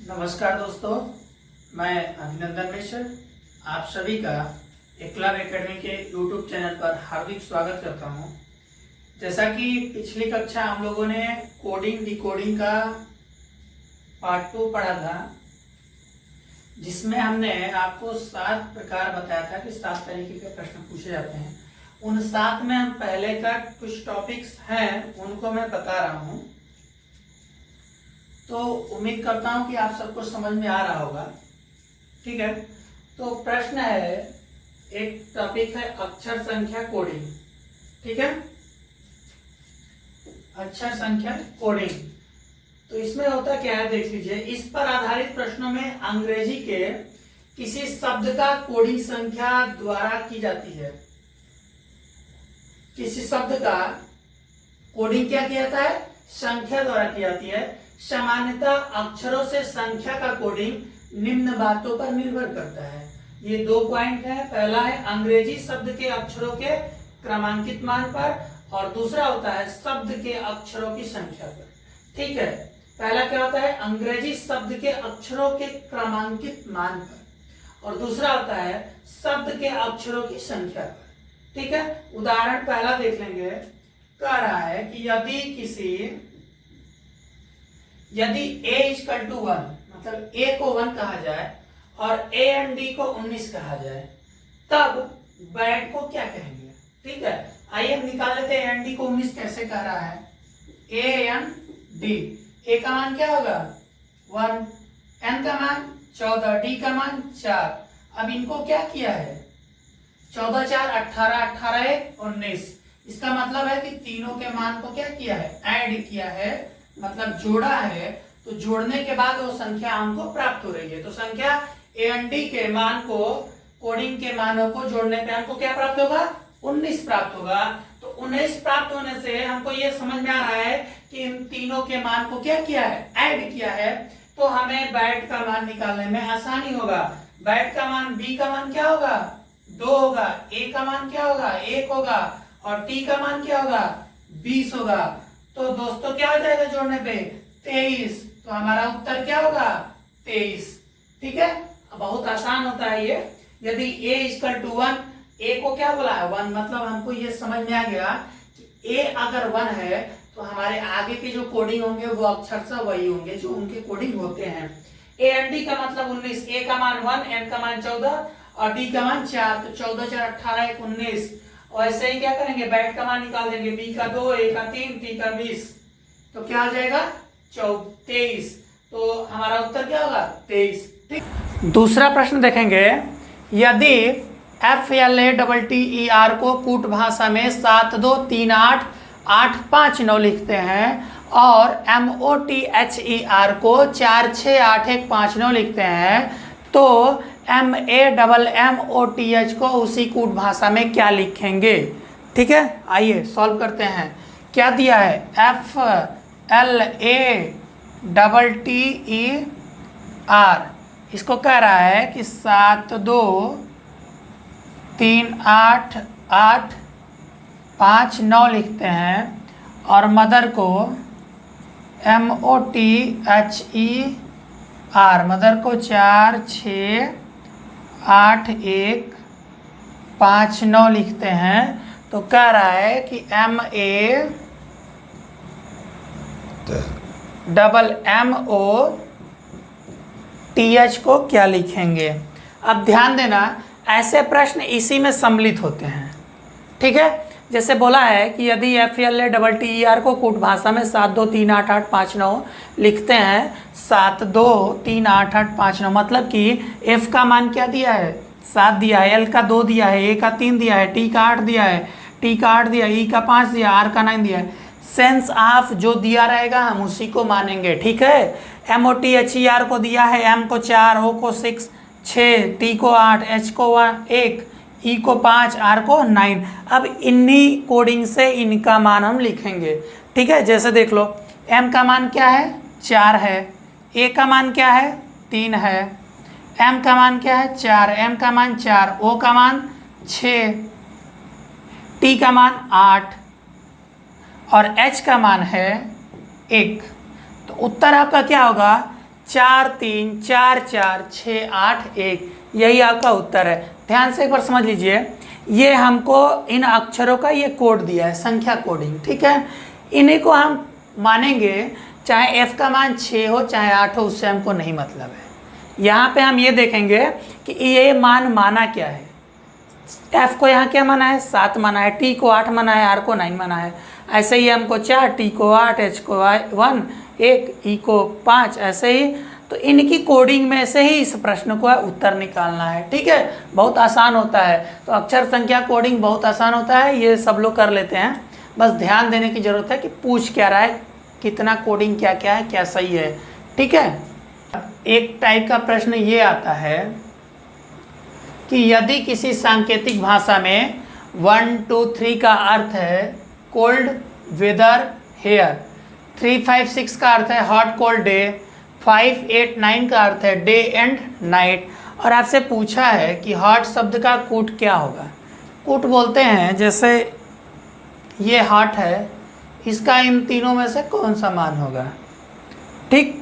नमस्कार दोस्तों, मैं अभिनंदन मिश्र आप सभी का एकलव्य एकेडमी के YouTube चैनल पर हार्दिक स्वागत करता हूं। जैसा कि पिछली कक्षा हम लोगों ने कोडिंग डिकोडिंग का पार्ट 2 पढ़ा था, जिसमें हमने आपको 7 प्रकार बताया था कि 7 तरीके के प्रश्न पूछे जाते हैं। उन 7 में हम पहले का कुछ टॉपिक्स हैं उनको मैं बता रहा हूं, तो उम्मीद करता हूं कि आप सबको समझ में आ रहा होगा। ठीक है, तो प्रश्न है, एक टॉपिक है अक्षर संख्या कोडिंग। ठीक है, अक्षर संख्या कोडिंग। तो इसमें होता क्या है, देख लीजिए। इस पर आधारित प्रश्नों में अंग्रेजी के किसी शब्द का कोडिंग संख्या द्वारा की जाती है। किसी शब्द का कोडिंग क्या किया जाता है? संख्या द्वारा की जाती है। सामान्यतः अक्षरों से संख्या का कोडिंग निम्न बातों पर निर्भर करता है। ये 2 पॉइंट है। पहला है अंग्रेजी शब्द के अक्षरों के क्रमांकित मान पर, और दूसरा होता है शब्द के अक्षरों की संख्या पर। ठीक है, पहला क्या होता है? अंग्रेजी शब्द के अक्षरों के क्रमांकित मान पर, और दूसरा होता है शब्द के अक्षरों की संख्या पर। ठीक है, उदाहरण पहला देख लेंगे। कह रहा है कि यदि a इक्वल टू 1, मतलब a को 1 कहा जाए और a एंड d को 19 कहा जाए, तब बैट को क्या कहेंगे? ठीक है, आइए हम निकाल लेते हैं a एंड d को 19 कैसे कह रहा है। a एंड d, a का मान क्या होगा? 1, n का मान 14, d का मान 4। अब इनको क्या किया है? 14 4 18, 18 1 19। इसका मतलब है कि तीनों के मान को क्या किया है? ऐड किया है, मतलब जोड़ा है। तो जोड़ने के बाद वो संख्या हमको प्राप्त हो रही है। तो संख्या ए एंड डी के मान को, कोडिंग के मानों को जोड़ने पे हमको क्या प्राप्त होगा? 19 प्राप्त होगा। तो 19 प्राप्त होने से हमको ये समझ में आ रहा है कि इन तीनों के मान को क्या किया है? ऐड किया है। तो हमें बैट का मान निकालने में आसानी होगा। बैट का मान, बी का मान क्या होगा? 2 होगा। ए का मान क्या होगा? 1 होगा। और टी का मान क्या होगा? 20 होगा। तो दोस्तों क्या हो जाएगा जोड़ने पे? 23। तो हमारा उत्तर क्या होगा? 23। ठीक है, बहुत आसान होता है ये। यदि a इक्वल टू 1, a को क्या बोला है? 1, मतलब हमको ये समझ में आ गया कि a अगर 1 है तो हमारे आगे के जो कोडिंग होंगे वो अक्षरशः वही होंगे जो उनके कोडिंग होते हैं। a एंड d का मतलब 19, a का मान 1, n का मान 14 और d का मान 4। तो 14 4 18 1 19। और ऐसे ही क्या करेंगे? बैट का मान निकाल देंगे। बी का 2, ए का 3, टी का 20। तो क्या आ जाएगा? 23। तो हमारा उत्तर क्या होगा? 23। ठीक, दूसरा प्रश्न देखेंगे। यदि FLATTER को कूट भाषा में 7 2 3 8 8 5 9 लिखते हैं और MOTHER को 4 6 8 1 5 9 लिखते हैं, तो MAMMOTH को उसी कूट भाषा में क्या लिखेंगे? ठीक है, आइए सॉल्व करते हैं। क्या दिया है? FLATTER, इसको कह रहा है कि 7 2 3 8 8 5 9 लिखते हैं और मदर को MOTHER, मदर को 4 6 8 1 5 9 लिखते हैं। तो कह रहा है कि MAMMOTH को क्या लिखेंगे? अब ध्यान देना, ऐसे प्रश्न इसी में सम्मिलित होते हैं। ठीक है, जैसे बोला है कि यदि FLATTER को कूट भाषा में 7 2 3 8 8 5 9 लिखते हैं, 7 2 3 8 8 5 9, मतलब कि F का मान क्या दिया है? 7 दिया है, L का 2 दिया है, A का 3 दिया है, T का 8 दिया है, T का 8 दिया, E का 5 दिया, R का 9 दिया है। सेंस ऑफ जो दिया रहेगा हम उसी को मानेंगे। ठीक है, MOTHER को दिया है, M को 4, O को 6 6, T को 8, H को 1, E को 5, R को 9। अब इन्हीं कोडिंग से इनका मान हम लिखेंगे। ठीक है, जैसे देख लो, M का मान क्या है? 4 है। A का मान क्या है? 3 है। M का मान क्या है? 4, M का मान 4, O का मान 6, T का मान 8 और H का मान है 1। तो उत्तर आपका क्या होगा? 4 3 4 4 6 8 1, यही आपका उत्तर है। ध्यान से एक बार समझ लीजिए, ये हमको इन अक्षरों का ये कोड दिया है, संख्या कोडिंग, ठीक है। इन्हीं को हम मानेंगे, चाहे f का मान 6 हो चाहे 8 हो, उससे हमको नहीं मतलब है। यहाँ पे हम ये देखेंगे कि ये मान माना क्या है। f को यहाँ क्या माना है, 7 माना है, t को 8 माना है, r को 9 माना है। ऐसे ही हमको 4, t को 8, h को 1, 1, e को 5, ऐसे ही। तो इनकी कोडिंग में से ही इस प्रश्न को उत्तर निकालना है, ठीक है। बहुत आसान होता है, तो अक्षर संख्या कोडिंग बहुत आसान होता है, ये सब लोग कर लेते हैं। बस ध्यान देने की ज़रूरत है कि पूछ क्या रहा है, कितना कोडिंग क्या क्या है, क्या सही है, ठीक है। एक टाइप का प्रश्न ये आता है कि यदि किसी सांकेतिक भाषा में 1 2 3 का अर्थ है कोल्ड वेदर हेयर, 3 5 6 का अर्थ है हॉट कोल्ड डे, 5 8 9 का अर्थ है डे एंड नाइट, और आपसे पूछा है कि हॉट शब्द का कूट क्या होगा। कूट बोलते हैं, जैसे ये हॉट है, इसका इन तीनों में से कौन सा मान होगा, ठीक।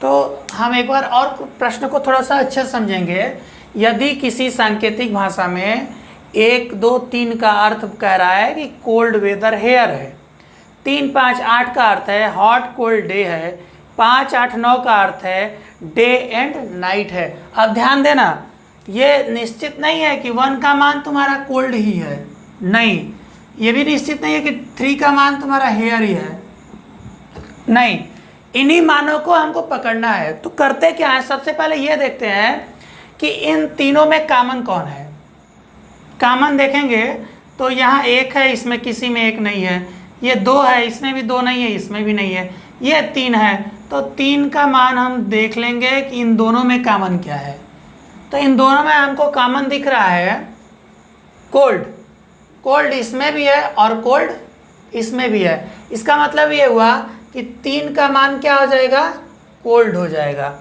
तो हम एक बार और प्रश्न को थोड़ा सा अच्छा समझेंगे। यदि किसी सांकेतिक भाषा में 1 2 3 का अर्थ कह रहा है कि कोल्ड वेदर हेयर है, 3 5 8 का अर्थ है हॉट कोल्ड डे है, 5 8 9 का अर्थ है डे एंड नाइट है। अब ध्यान देना, ये निश्चित नहीं है कि 1 का मान तुम्हारा कोल्ड ही है, नहीं। ये भी निश्चित नहीं है कि 3 का मान तुम्हारा हेयर ही है, नहीं। इन्हीं मानों को हमको पकड़ना है। तो करते क्या है, सबसे पहले ये देखते हैं कि इन तीनों में कॉमन कौन है। कॉमन देखेंगे तो यहाँ 1 है, इसमें किसी में 1 नहीं है, ये 2 है, इसमें भी 2 नहीं है, इसमें भी नहीं है, ये 3 है। तो 3 का मान हम देख लेंगे कि इन दोनों में कॉमन क्या है। तो इन दोनों में हमको कॉमन दिख रहा है कोल्ड, कोल्ड इसमें भी है और कोल्ड इसमें भी है। इसका मतलब ये हुआ कि 3 का मान क्या हो जाएगा, कोल्ड हो जाएगा।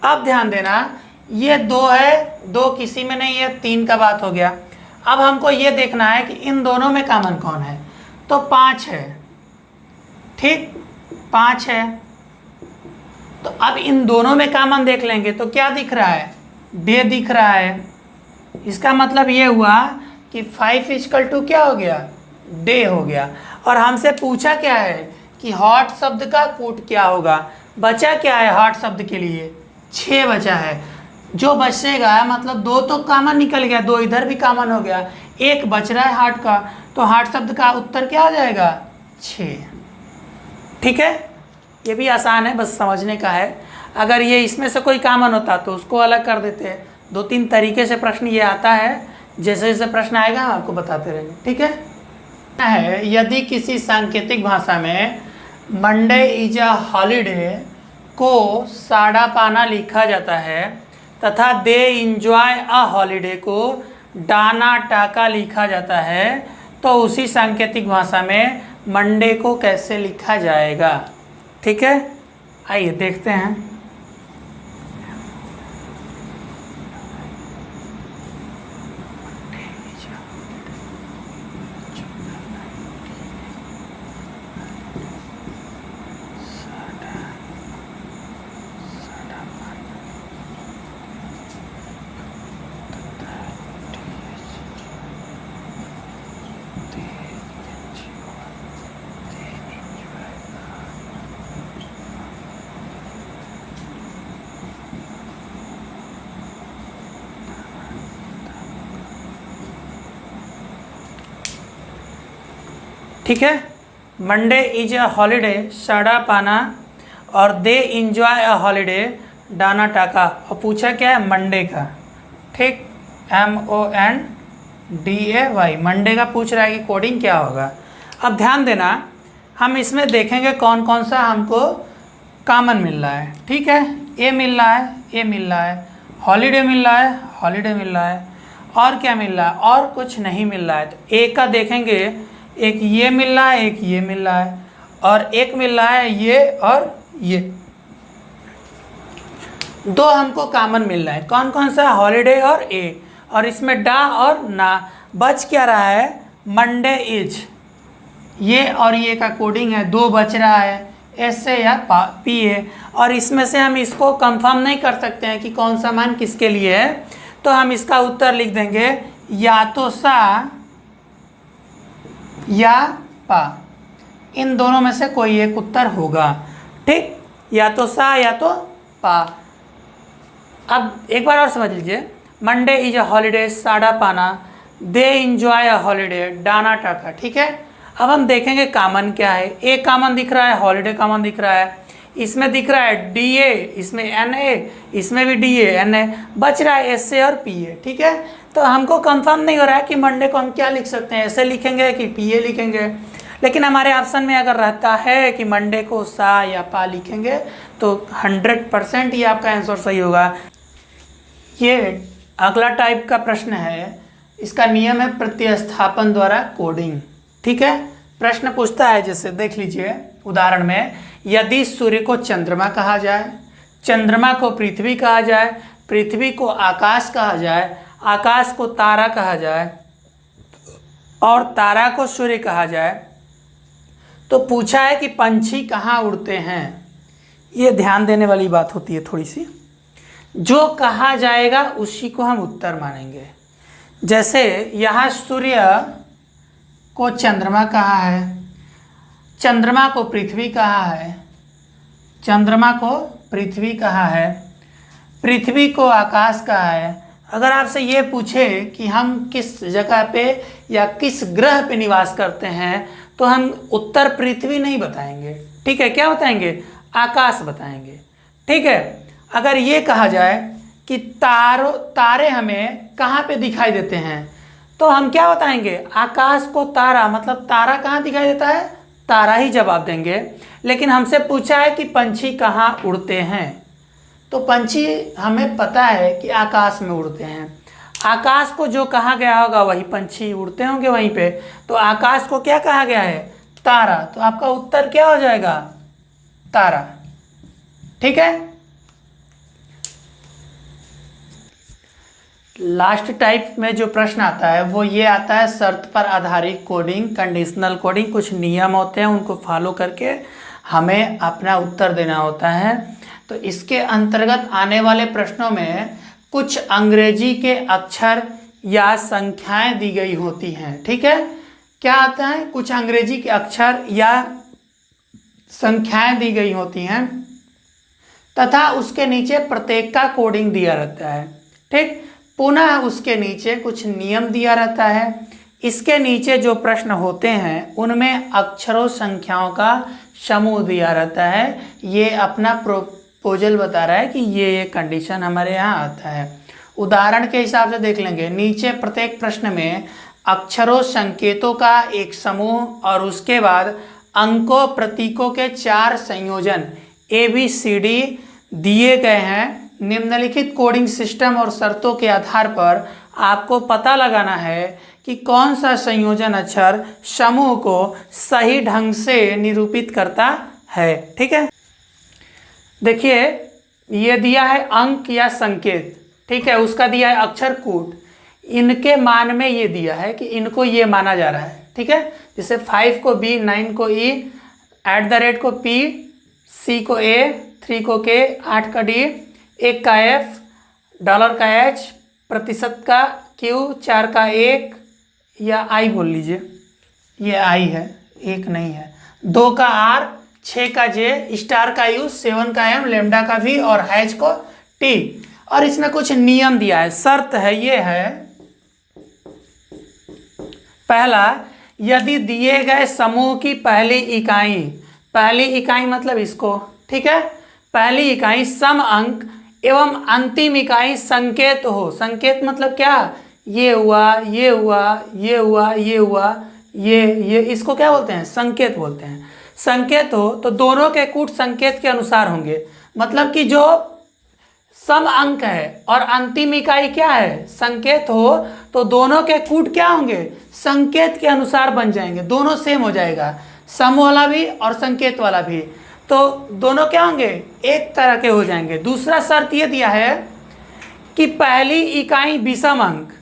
अब ध्यान देना, ये 2 है, 2 किसी में नहीं है, 3 का बात हो गया। अब हमको ये देखना है कि इन दोनों में कॉमन कौन है, तो 5 है, ठीक, 5 है। तो अब इन दोनों में कॉमन देख लेंगे तो क्या दिख रहा है, डे दिख रहा है। इसका मतलब ये हुआ कि 5 = क्या हो गया, डे हो गया। और हमसे पूछा क्या है कि हॉट शब्द का कूट क्या होगा। बचा क्या है हॉट शब्द के लिए, 6 बचा है। जो बचेगा मतलब 2 तो कॉमन निकल गया, 2 इधर भी कॉमन हो गया, 1 बच रहा है हॉट का। तो हॉट शब्द का उत्तर क्या हो जाएगा, 6, ठीक है। ये भी आसान है, बस समझने का है। अगर ये इसमें से कोई कॉमन होता तो उसको अलग कर देते हैं। 2-3 तरीके से प्रश्न ये आता है, जैसे जैसे प्रश्न आएगा हम आपको बताते रहेंगे, ठीक है। यदि किसी सांकेतिक भाषा में मंडे इज अ हॉलीडे को साड़ा पाना लिखा जाता है तथा दे इंजॉय अ हॉलीडे को डाना टाका लिखा जाता है, तो उसी सांकेतिक भाषा में मंडे को कैसे लिखा जाएगा, ठीक है। आइए देखते हैं। ठीक है, मंडे इज अ हॉलीडे साड़ा पाना और they enjoy a holiday Dana टाका। और पूछा क्या है, मंडे का, ठीक, MONDAY, मंडे का पूछ रहा है कि कोडिंग क्या होगा। अब ध्यान देना, हम इसमें देखेंगे कौन कौन सा हमको कॉमन मिल रहा है, ठीक है। ए मिल रहा है, ए मिल रहा है, हॉलीडे मिल रहा है, हॉलीडे मिल रहा है, और क्या मिल रहा है, और कुछ नहीं मिल रहा है। तो ए का देखेंगे, एक ये मिल रहा है, एक ये मिल रहा है, और एक मिल रहा है ये और ये, 2 हमको कॉमन मिल रहा है। कौन कौन सा, हॉलीडे और ए, और इसमें डा और ना। बच क्या रहा है, मंडे इज, ये और ये का कोडिंग है, 2 बच रहा है, एस ए या पी ए, और इसमें से हम इसको कंफर्म नहीं कर सकते हैं कि कौन सा मान किसके लिए है, तो हम इसका उत्तर लिख देंगे या तो सा या पा, इन दोनों में से कोई एक उत्तर होगा। ठीक, या तो सा या तो पा। अब एक बार और समझ लीजिए, मंडे इज अ हॉलीडे, साड़ा पाना, they enjoy a holiday, Dana टाका। ठीक है, अब हम देखेंगे कॉमन क्या है। ए कॉमन दिख रहा है, हॉलीडे कॉमन दिख रहा है, इसमें दिख रहा है डी ए, इसमें एन ए, इसमें भी डी ए एन ए, बच रहा है एस ए और पी ए। ठीक है, तो हमको कंफर्म नहीं हो रहा है कि मंडे को हम क्या लिख सकते हैं, ऐसे लिखेंगे कि पी ए लिखेंगे, लेकिन हमारे ऑप्शन में अगर रहता है कि मंडे को सा या पा लिखेंगे तो 100% ही आपका आंसर सही होगा। ये अगला टाइप का प्रश्न है, इसका नियम है प्रतिस्थापन द्वारा कोडिंग। ठीक है, प्रश्न पूछता है, जैसे देख लीजिए उदाहरण में, यदि सूर्य को चंद्रमा कहा जाए, चंद्रमा को पृथ्वी कहा जाए, पृथ्वी को आकाश कहा जाए, आकाश को तारा कहा जाए और तारा को सूर्य कहा जाए, तो पूछा है कि पंछी कहाँ उड़ते हैं। ये ध्यान देने वाली बात होती है थोड़ी सी, जो कहा जाएगा उसी को हम उत्तर मानेंगे। जैसे यहाँ सूर्य को चंद्रमा कहा है, चंद्रमा को पृथ्वी कहा है, चंद्रमा को पृथ्वी कहा है, पृथ्वी को आकाश कहा है। अगर आपसे ये पूछे कि हम किस जगह पे या किस ग्रह पे निवास करते हैं, तो हम उत्तर पृथ्वी नहीं बताएंगे। ठीक है, क्या बताएंगे, आकाश बताएंगे। ठीक है, अगर ये कहा जाए कि तारे हमें कहाँ पे दिखाई देते हैं, तो हम क्या बताएंगे, आकाश को तारा, मतलब तारा कहाँ दिखाई देता है, तारा ही जवाब देंगे। लेकिन हमसे पूछा है कि पंछी कहाँ उड़ते हैं, तो पंछी हमें पता है कि आकाश में उड़ते हैं, आकाश को जो कहा गया होगा वही पंछी उड़ते होंगे वहीं पे, तो आकाश को क्या कहा गया है, तारा, तो आपका उत्तर क्या हो जाएगा, तारा। ठीक है, लास्ट टाइप में जो प्रश्न आता है वो ये आता है शर्त पर आधारित कोडिंग, कंडीशनल कोडिंग। कुछ नियम होते हैं, उनको फॉलो करके हमें अपना उत्तर देना होता है। तो इसके अंतर्गत आने वाले प्रश्नों में कुछ अंग्रेजी के अक्षर या संख्याएं दी गई होती हैं। ठीक है, क्या आता है, कुछ अंग्रेजी के अक्षर या संख्याएं दी गई होती हैं तथा उसके नीचे प्रत्येक का कोडिंग दिया रहता है। ठीक, पुनः उसके नीचे कुछ नियम दिया रहता है। इसके नीचे जो प्रश्न होते हैं उनमें अक्षरों संख्याओं का समूह दिया रहता है। ये अपना प्रोपोजल बता रहा है कि ये कंडीशन हमारे यहाँ आता है। उदाहरण के हिसाब से देख लेंगे, नीचे प्रत्येक प्रश्न में अक्षरों संकेतों का एक समूह और उसके बाद अंकों प्रतीकों के 4 संयोजन ABCD दिए गए हैं। निम्नलिखित कोडिंग सिस्टम और शर्तों के आधार पर आपको पता लगाना है कि कौन सा संयोजन अक्षर समूह को सही ढंग से निरूपित करता है। ठीक है, देखिए ये दिया है अंक या संकेत, ठीक है, उसका दिया है अक्षर कूट, इनके मान में ये दिया है कि इनको ये माना जा रहा है। ठीक है, जैसे 5 को B, 9 को E, @ को P, C को A, 3 को K, 8 का D, 1 का F, $का H, प्रतिशत का Q, 4 का 1 या I बोल लीजिए, ये I है, 1 नहीं है, 2 का R, 6 का J, स्टार का U, 7 का M, लैम्डा का V और H को T। और इसमें कुछ नियम दिया है, शर्त है, ये है पहला, यदि दिए गए समूह की पहली इकाई मतलब इसको, ठीक है, पहली इकाई सम अंक एवं अंतिम इकाई संकेत हो। संकेत मतलब क्या, ये हुआ, ये हुआ, ये हुआ, ये हुआ, ये इसको क्या बोलते हैं, संकेत बोलते हैं। संकेत हो तो दोनों के कूट संकेत के अनुसार होंगे, मतलब कि जो सम अंक है और अंतिम इकाई क्या है, संकेत हो, तो दोनों के कूट क्या होंगे, संकेत के अनुसार बन जाएंगे, दोनों सेम हो जाएगा, सम वाला भी और संकेत वाला भी, तो दोनों क्या होंगे, एक तरह के हो जाएंगे। दूसरा शर्त ये दिया है कि पहली इकाई विषम अंक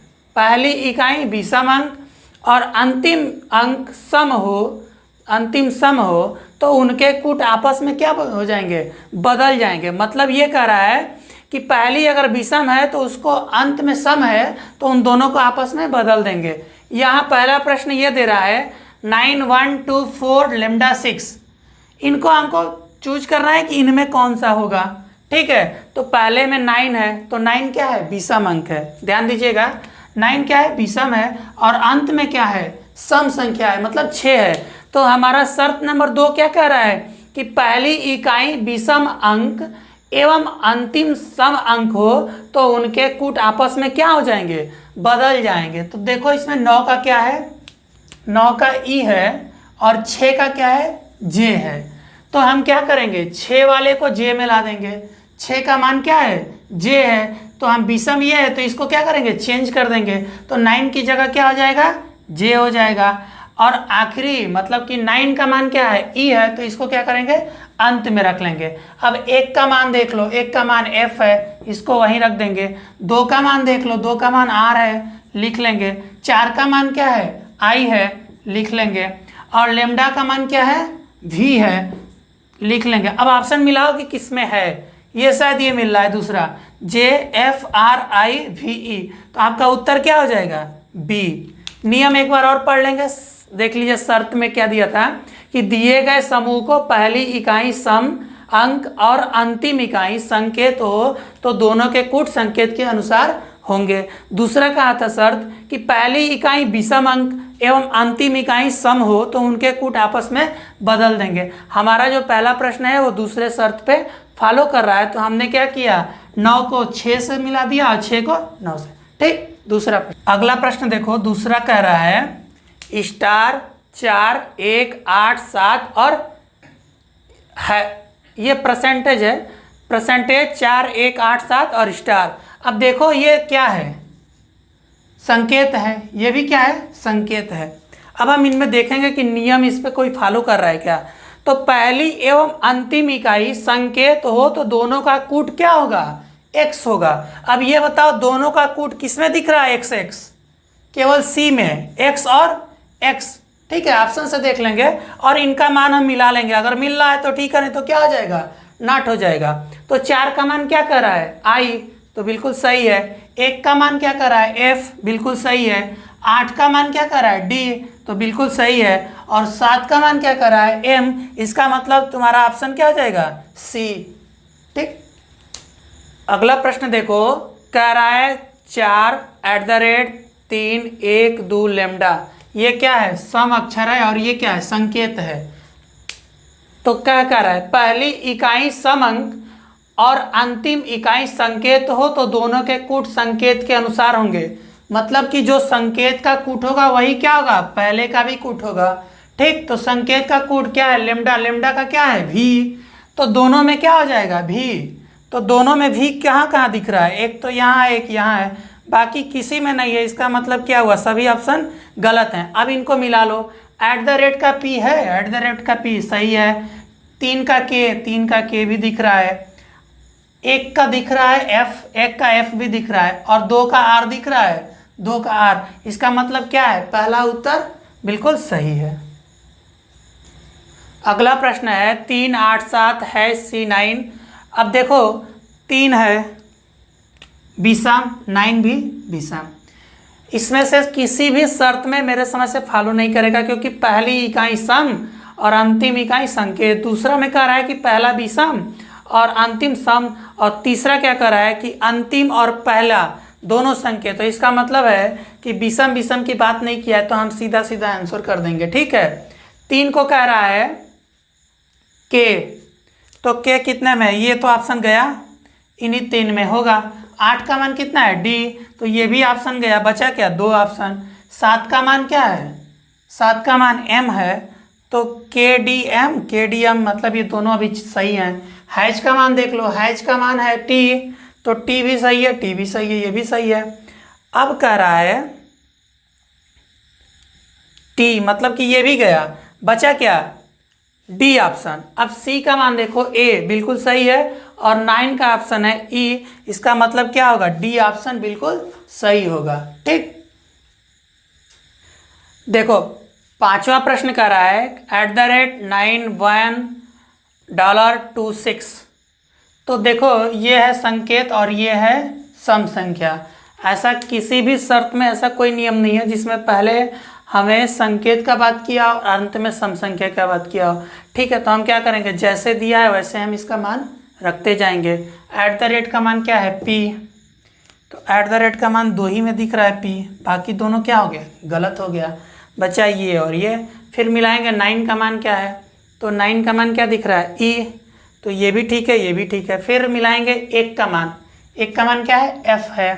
और अंतिम अंक सम हो, अंतिम सम हो तो उनके कूट आपस में क्या हो जाएंगे, बदल जाएंगे। मतलब ये कह रहा है कि पहली अगर विषम है तो उसको अंत में सम है तो उन दोनों को आपस में बदल देंगे। यहाँ पहला प्रश्न ये दे रहा है 9 1 2 4 लैम्डा 6, इनको हमको चूज करना है कि इनमें कौन सा होगा। ठीक है, तो पहले में 9 है तो 9 क्या है, विषम अंक है, ध्यान दीजिएगा 9 क्या है, विषम है, और अंत में क्या है, सम संख्या है, मतलब 6 है। तो हमारा शर्त नंबर 2 क्या कह रहा है कि पहली इकाई विषम अंक एवं अंतिम सम अंक हो तो उनके कूट आपस में क्या हो जाएंगे, बदल जाएंगे। तो देखो इसमें 9 का क्या है, 9 का ई है और 6 का क्या है, जे है। तो हम क्या करेंगे, 6 वाले को जे में ला देंगे, 6 का मान क्या है, जे है, तो हम विषम ये है तो इसको क्या करेंगे, चेंज कर देंगे, तो 9 की जगह क्या हो जाएगा, जे हो जाएगा। और आखिरी मतलब कि 9 का मान क्या है, ई है, तो इसको क्या करेंगे, अंत में रख लेंगे। अब 1 का मान देख लो, 1 का मान एफ है, इसको वहीं रख देंगे। 2 का मान देख लो, 2 का मान आर है, लिख लेंगे। 4 का मान क्या है, आई है, लिख लेंगे। और लेमडा का मान क्या है, वी है, लिख लेंगे। अब ऑप्शन मिलाओ कि किस में है, ये शायद ये मिल रहा है दूसरा, जे एफ आर आई वी ई, तो आपका उत्तर क्या हो जाएगा, बी। नियम एक बार और पढ़ लेंगे, देख लीजिए शर्त में क्या दिया था कि दिए गए समूह को पहली इकाई सम अंक और अंतिम इकाई संकेत हो तो दोनों के कूट संकेत के अनुसार होंगे। दूसरा कहा था शर्त कि पहली इकाई विषम अंक एवं अंतिम इकाई सम हो तो उनके कूट आपस में बदल देंगे। हमारा जो पहला प्रश्न है वो दूसरे शर्त पे फॉलो कर रहा है, तो हमने क्या किया, 9 को 6 से मिला दिया और 6 को 9 से। ठीक, दूसरा प्रश्न। अगला प्रश्न देखो, दूसरा कह रहा है स्टार 4 1 8 7 और है, ये परसेंटेज है, परसेंटेज 4 1 8 7 और स्टार। अब देखो ये क्या है, संकेत है, ये भी क्या है, संकेत है। अब हम इनमें देखेंगे कि नियम इस पे कोई फॉलो कर रहा है क्या। तो पहली एवं अंतिम इकाई संकेत हो तो दोनों का कूट क्या होगा, x होगा। अब ये बताओ दोनों का कूट किस में दिख रहा है, x x, केवल c में, x और x। ठीक है, ऑप्शन से देख लेंगे और इनका मान हम मिला लेंगे, अगर मिल रहा है तो ठीक है, नहीं तो क्या हो जाएगा, नॉट हो जाएगा। तो 4 का मान क्या कर रहा है, i, तो बिल्कुल सही है। 1 का मान क्या कर रहा है, f, बिल्कुल सही है। 8 का मान क्या कर रहा है, d, तो बिल्कुल सही है। और 7 का मान क्या कर रहा है, m, इसका मतलब तुम्हारा ऑप्शन क्या हो जाएगा, c। ठीक, अगला प्रश्न देखो, कह रहा है 4 @ 3 1 2 लैम्डा, ये क्या है, सम अक्षर है और ये क्या है, संकेत है। तो क्या कह रहा है, पहली इकाई सम अंक और अंतिम इकाई संकेत हो तो दोनों के कूट संकेत के अनुसार होंगे। मतलब कि जो संकेत का कूट होगा वही क्या होगा, पहले का भी कूट होगा। ठीक, तो संकेत का कूट क्या है, लेमडा, लेमडा का क्या है, भी, तो दोनों में क्या हो जाएगा, भी। तो दोनों में भी कहाँ कहाँ दिख रहा है, एक तो यहाँ है, एक यहाँ है, बाकी किसी में नहीं है। इसका मतलब क्या हुआ, सभी ऑप्शन गलत हैं। अब इनको मिला लो, @ का p है, @ का p सही है। 3 का k भी दिख रहा है, 1 का दिख रहा है f, 1 का f भी दिख रहा है, और 2 का r दिख रहा है, 2 का r। इसका मतलब क्या है, पहला उत्तर बिल्कुल सही है। अगला प्रश्न है 3 8 7 है C9। अब देखो 3 है विषम, 9 भी विषम, इसमें से किसी भी शर्त में मेरे समझ से फॉलो नहीं करेगा, क्योंकि पहली इकाई सम और अंतिम इकाई संकेत। दूसरा में कह रहा है कि पहला विषम और अंतिम सम, और तीसरा क्या कह रहा है कि अंतिम और पहला दोनों संकेत। तो इसका मतलब है कि विषम विषम की बात नहीं किया है, तो हम सीधा सीधा आंसर कर देंगे। ठीक है, 3 को कह रहा है k, तो k कितने में, ये तो ऑप्शन गया, इन्हीं 3 में होगा। 8 का मान कितना है, d, तो ये भी ऑप्शन गया, बचा क्या, 2 ऑप्शन। 7 का मान क्या है, 7 का मान m है, तो KDM मतलब ये दोनों अभी सही हैं। हैच का मान देख लो, हैच का मान है t, तो t भी सही है, t भी सही है, ये भी सही है। अब कह रहा है t, मतलब कि ये भी गया, बचा क्या, डी ऑप्शन। अब सी का मान देखो, ए बिल्कुल सही है, और 9 का ऑप्शन है ई, इसका मतलब क्या होगा, डी ऑप्शन बिल्कुल सही होगा। ठीक, देखो 5वां प्रश्न कर रहा है @9126। तो देखो ये है संकेत और ये है सम संख्या। ऐसा किसी भी शर्त में ऐसा कोई नियम नहीं है जिसमें पहले हमें संकेत का बात किया और अंत में सम संख्या का बात किया हो। ठीक है, तो हम क्या करेंगे, जैसे दिया है वैसे हम इसका मान रखते जाएंगे। @ का मान क्या है, p। तो @ का मान 2 ही में दिख रहा है p, बाकी दोनों क्या हो गया, गलत हो गया। बचा ये और ये। फिर मिलाएंगे 9 का मान क्या है, तो 9 का मान क्या दिख रहा है, e। तो ये भी ठीक है, ये भी ठीक है। फिर मिलाएंगे 1 का मान, 1 का मान क्या है, f है।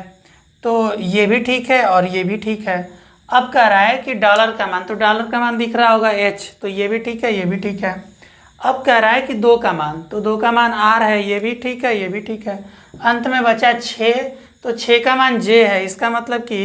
तो ये भी ठीक है और ये भी ठीक है। अब कह रहा है कि डॉलर का मान, तो डॉलर का मान दिख रहा होगा h, तो ये भी ठीक है, ये भी ठीक है। अब कह रहा है कि 2 का मान, तो 2 का मान r है, ये भी ठीक है, ये भी ठीक है। अंत में बचा 6, तो 6 का मान j है। इसका मतलब कि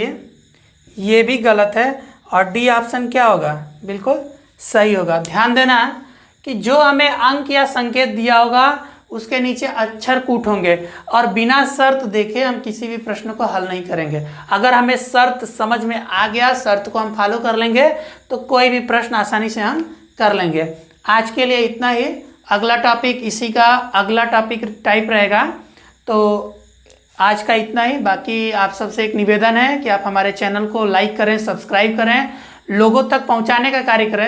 ये भी गलत है और डी ऑप्शन क्या होगा, बिल्कुल सही होगा। ध्यान देना कि जो हमें अंक या संकेत दिया होगा उसके नीचे अक्षर कूट होंगे और बिना शर्त देखे हम किसी भी प्रश्न को हल नहीं करेंगे। अगर हमें शर्त समझ में आ गया, शर्त को हम फॉलो कर लेंगे तो कोई भी प्रश्न आसानी से हम कर लेंगे। आज के लिए इतना ही। अगला टॉपिक इसी का अगला टॉपिक टाइप रहेगा। तो आज का इतना ही। बाकी आप सबसे एक निवेदन है कि आप हमारे चैनल को लाइक करें, सब्सक्राइब करें, लोगों तक पहुंचाने का कार्य करें।